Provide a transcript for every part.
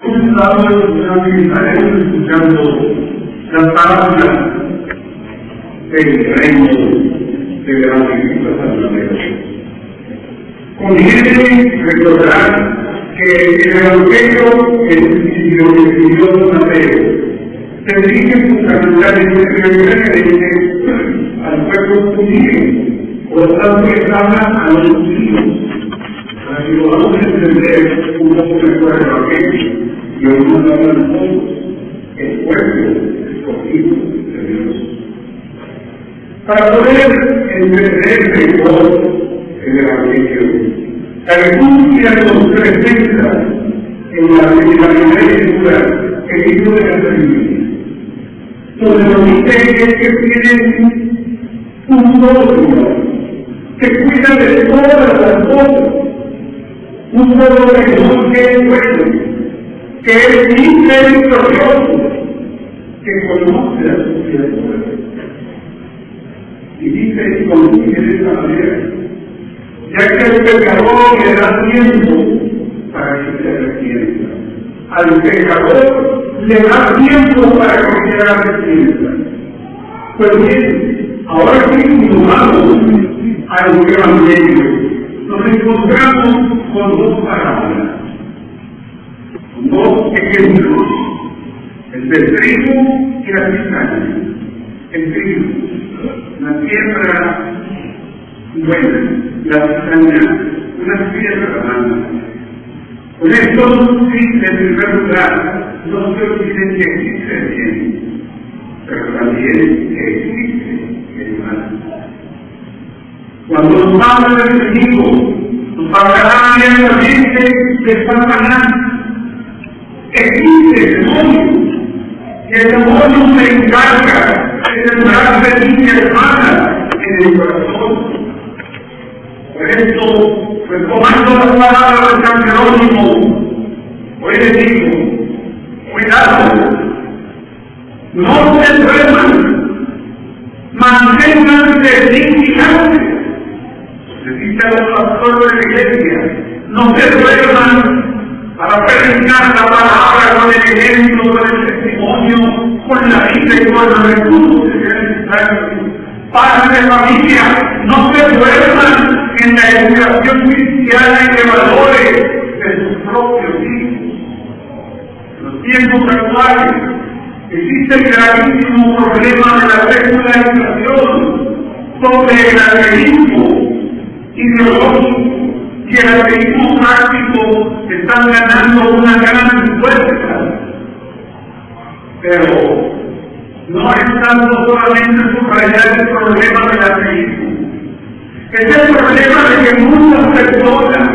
Un lado estaremos escuchando las palabras del reino de la Antigua Salvador. Conviene recordar que el Evangelio que escribió Mateo se dirige fundamentalmente al pueblo judío, por lo tanto les habla a los judíos, para que lo vamos a entender un poco mejor el Evangelio, y hoy nos hablan todos, el pueblo escogido de Dios. Para poder entender mejor el Evangelio, la liturgia nos presenta en la primera lectura el libro de la Biblia, donde nos dice que tiene un solo Señor, que cuida de todas las cosas, un solo Señor que es bueno, que es misericordioso, que conoce a sus criaturas. Y dice, y consigue de esta manera, ya que el pecador le da tiempo para que se arrepienta. Al pecador le da tiempo para que se arrepienta. Pues bien, ahora que sumamos al Evangelio, nos encontramos con dos parábolas, dos ejemplos, el del trigo y la cizaña. El trigo, la tierra buena, la cizaña, una tierra mala. Con esto sí, en primer lugar, no se olviden que existe el bien, pero también que existe el mal. Cuando nos habla del enemigo, nos hablará abiertamente de Satanás. Existe el demonio, y el demonio se encarga de sembrar semillas malas en el corazón. Por esto, pues tomando las palabras de San Jerónimo, hoy les digo, cuidado, no se duerman, manténganse vigilantes. Se dice a los pastores de la iglesia, no se duerman para predicar la palabra con el ejemplo, con el testimonio, con la vida y con los recursos que sean necesarios. Padres de familia, no se duerman en la educación cristiana y de valores de sus propios hijos. En los tiempos actuales existe el gravísimo problema de la secularización, donde el ateísmo ideológico y el ateísmo práctico están ganando una gran fuerza. Pero no es tanto solamente subrayar el problema del ateísmo. Es el problema de que muchas personas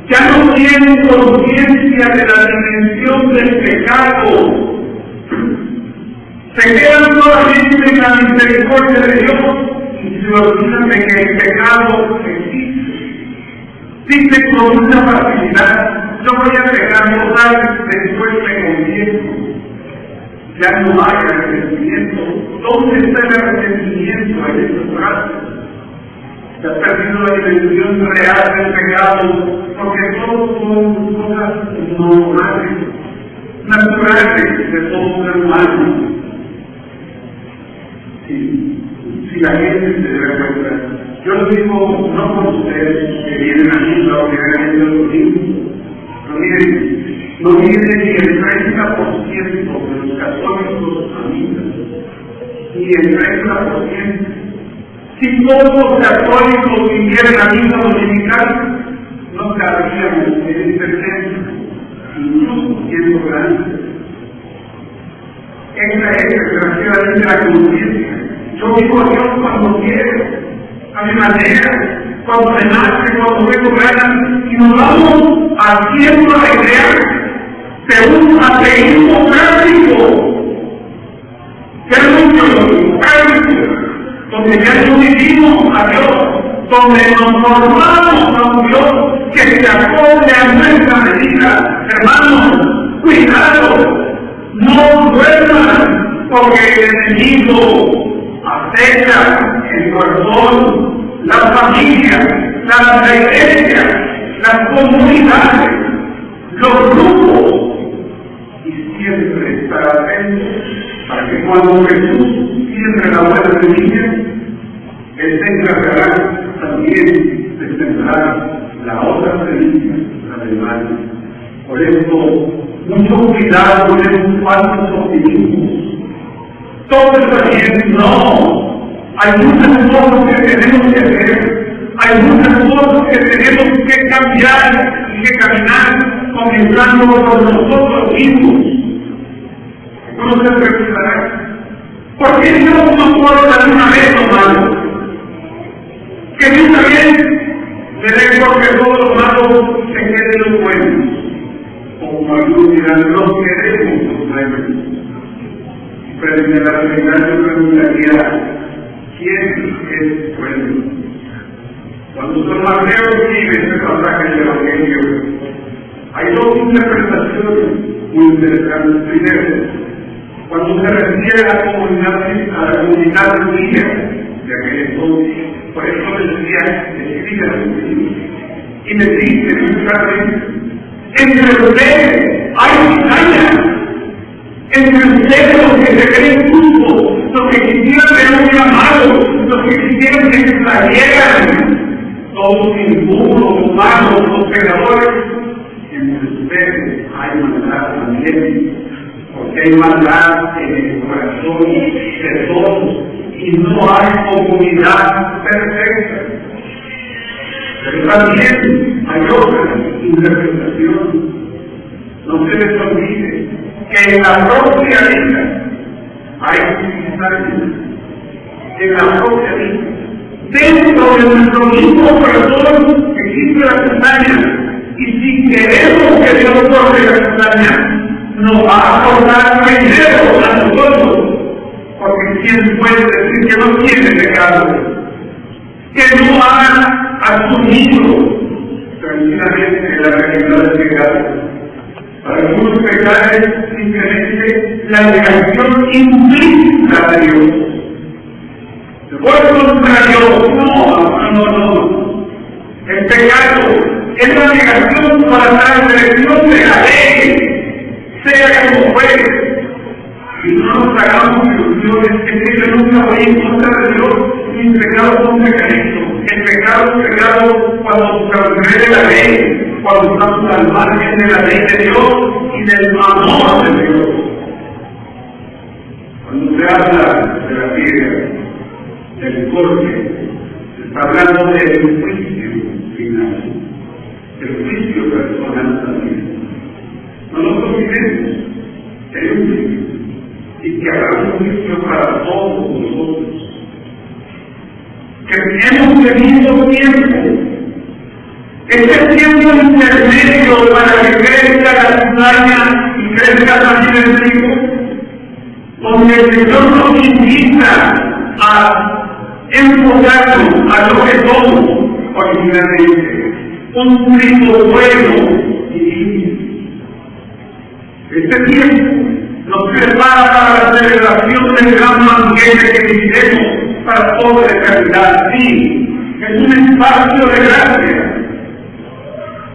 ya no tienen conciencia de la dimensión del pecado. Se quedan solamente en la misericordia de Dios y se olvidan de que el pecado existe. Dicen con mucha facilidad, yo voy a pecar total, después me confieso. Ya no hay arrepentimiento. ¿Dónde está el arrepentimiento en estos brazos? Se ha perdido la dimensión real del pecado, porque todos son cosas normales, naturales de todo ser humano. Si la gente se da cuenta, yo lo digo no por ustedes que vienen aquí o que vienen de los niños, pero miren, no viene ni el 30% de los católicos familias, ni el 30%. Si todos los católicos vivieran la misma dominical, no cabríamos en este tema, incluso siendo grandes. Esa es desgraciadamente la conciencia. Yo vivo a Dios cuando quiero, a mi manera, cuando me nace, cuando tengo ganas, y nos vamos haciendo la idea de un ateísmo práctico, que es mucho práctico, donde ya no vivimos a Dios, donde nos formamos a un Dios que se acorde a nuestra medida. Hermanos, cuidado, no duerman, porque el enemigo acecha el corazón, las familias, la iglesia, las comunidades, los grupos, cuando Jesús cierre la buena semilla, Él se encargará también de sembrar la otra semilla, la del mal. Por eso, mucho cuidado con esos falsos optimismos. Todo está bien, no. Hay muchas cosas que tenemos que hacer. Hay muchas cosas que tenemos que cambiar y que caminar, comenzando por nosotros mismos. ¿Cómo se preguntará? ¿Por qué Dios no corta de una vez, hermano? Que Dios también le dé porque todos los malos se queden los buenos. O como algunos dirán, no queremos los buenos. Pero en la realidad yo preguntaría, ¿quién es bueno? Cuando San Mateo escribe este pasaje del Evangelio, hay dos interpretaciones muy interesantes. Primero, cuando se refiere a la comunidad judía de aquel entonces, por eso les decía, escribe a los judíos, y les dice muy claramente, entre ustedes hay cizaña, entre ustedes los que se creen justos, los que quisieran ver un llamado, los que quisieran que se trajeran, todos impuros, malos, los pecadores, entre ustedes hay maldad también, porque hay maldad en el corazón de todos y no hay comunidad perfecta. Pero también hay otra interpretación. No se les olvide que en la propia vida hay cizaña, en la propia vida. Dentro de nuestro mismo corazón existe la cizaña, y si queremos que Dios corte la cizaña, nos va a cortar primero a nosotros, porque ¿quién puede decir que no tiene pecado? Que no ha asumido tranquilamente la realidad del pecado. Para algunos pecados es simplemente la negación implícita de Dios. Por contrario, no. El pecado es la negación para la transgresión de la ley, sea como fuere. Y no nos hagamos ilusiones que yo nunca voy en contra de Dios, mis pecados son pecaditos. El pecado es pecado cuando se transgrede la ley, cuando estamos al margen de la ley de Dios y del amor de Dios. Cuando se habla de la piedra, del corte, se está hablando del juicio final, del juicio personal también. No nos olvidemos que hay un juicio y que habrá un juicio para todos nosotros. Que hemos tenido tiempo, este tiempo intermedio para que crezca la cizaña y crezca también el trigo, donde el Señor nos invita a enfocarnos a lo que somos originalmente, un trigo bueno y limpio. Este tiempo nos prepara para la celebración del gran banquete que viviremos para toda la eternidad. Sí, es un espacio de gracia.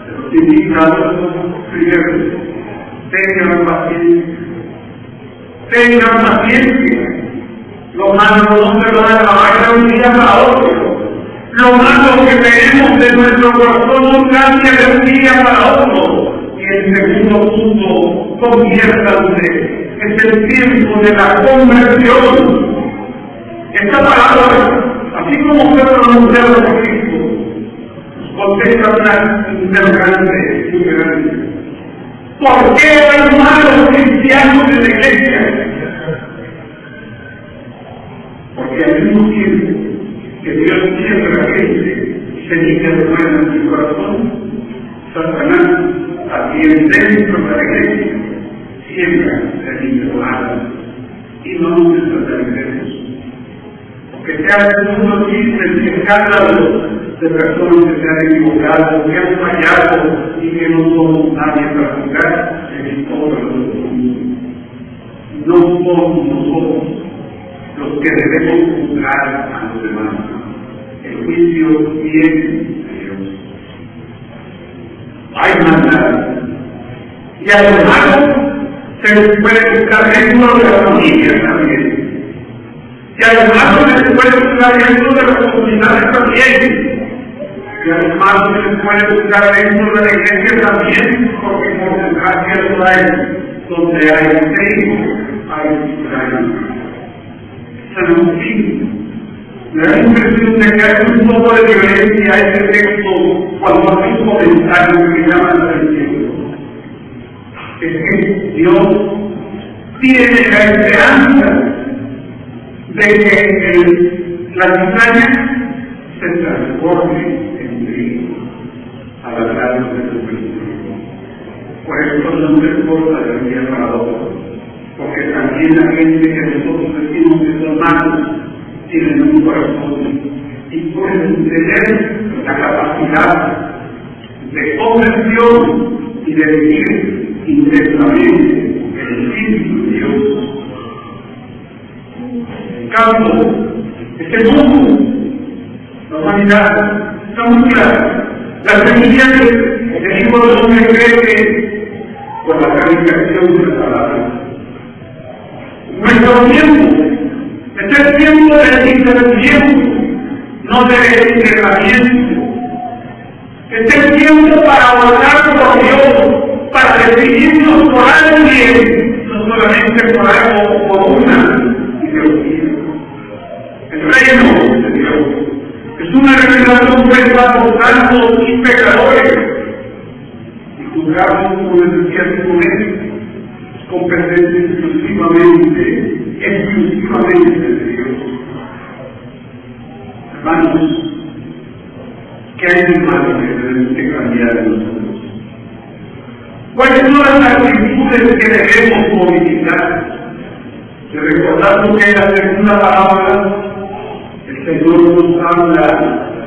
Los invitados, primero, tengan paciencia. Tengan paciencia. Lo malo no se va a acabar de un día para otro. Lo malo que tenemos de nuestro corazón no cambia de un día para otro. Y el segundo punto, conviértanse. Es el tiempo de la conversión. Esta palabra, así como fue pronunciada por Cristo, nos contesta una interrogante muy grande. ¿Por qué hay malos cristianos en la iglesia? Porque al mismo tiempo que Dios quiere a la gente semillas de buena en su corazón, Satanás, también dentro de la iglesia, siembra semillas malas y no nos escandalizemos. Porque se hacen unos chismes y escándalos de personas que se han equivocado, que han fallado y que no somos nadie para juzgar en todo el mundo. No somos nosotros los que debemos juzgar a los demás. El juicio viene de Dios. Hay maldad. Y a los malos se les puede buscar dentro de la familia también. Y además se les puede buscar dentro de las comunidades también. Y además se les puede buscar dentro de la iglesia también, porque por desgracia no hay donde hay trigo, hay Israel. En fin, me da la impresión de que hay un poco de violencia a este texto cuando hay un comentario que llama la atención. Es que Dios tiene la esperanza de que la cizaña se transforme en trigo a la gracia de Jesucristo. Por eso no se importa del día para otro, porque también la gente que nosotros decimos que son malos tienen un corazón y pueden tener la capacidad de conversión y de vivir intensamente el Espíritu de Dios. En cambio, este mundo, la humanidad, está muy clara. La semilla del Hijo del Hombre crece por la predicación de la palabra. Nuestro tiempo es el tiempo del discernimiento, no del entrenamiento. Es el tiempo para orar por Dios, para decidirnos por alguien, no solamente por algo o por una ideología. El reino de Dios es una revelación puesta por santos y pecadores, y juzgamos por necesidad con él, es competencia exclusivamente de Dios. Hermanos, ¿qué hay de malo que tenemos que cambiar en nosotros? ¿Cuáles son las actitudes que debemos modificar? Y recordando que en la segunda palabra el Señor nos habla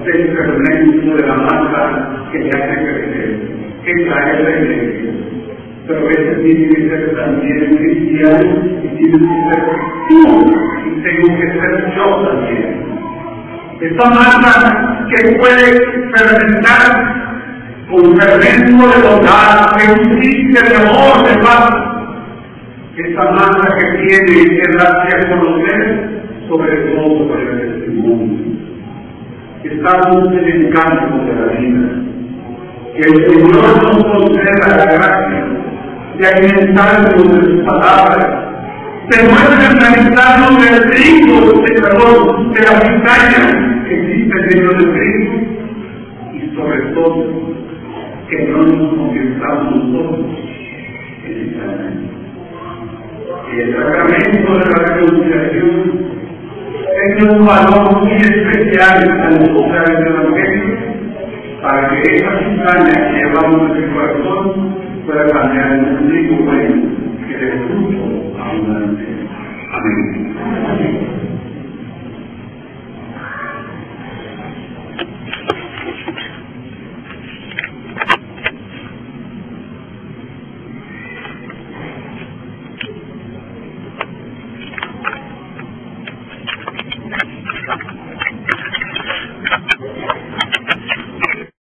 del fermento de la masa que le hace crecer, que trae la iglesia. Pero ese tiene que ser también cristiano y tiene que ser tú y tengo que ser yo también. Esta masa que puede fermentar con fermento de bondad, de justicia, de amor, de paz. Esta masa que tiene que darse a conocer, sobre todo por el testimonio. Estamos en el campo de la vida. Que el Señor nos conceda la gracia de alimentarnos de sus palabras, de no escandalizarnos del trigo, de la cizaña que existe dentro del trigo, y sobre todo, que no nos convirtamos nosotros en cizaña. Y el sacramento de la reconciliación tiene un valor muy especial al escuchar el Evangelio, para que esa cizaña que llevamos en el corazón pueda cambiar en un trigo bueno que dé fruto abundante. Amén.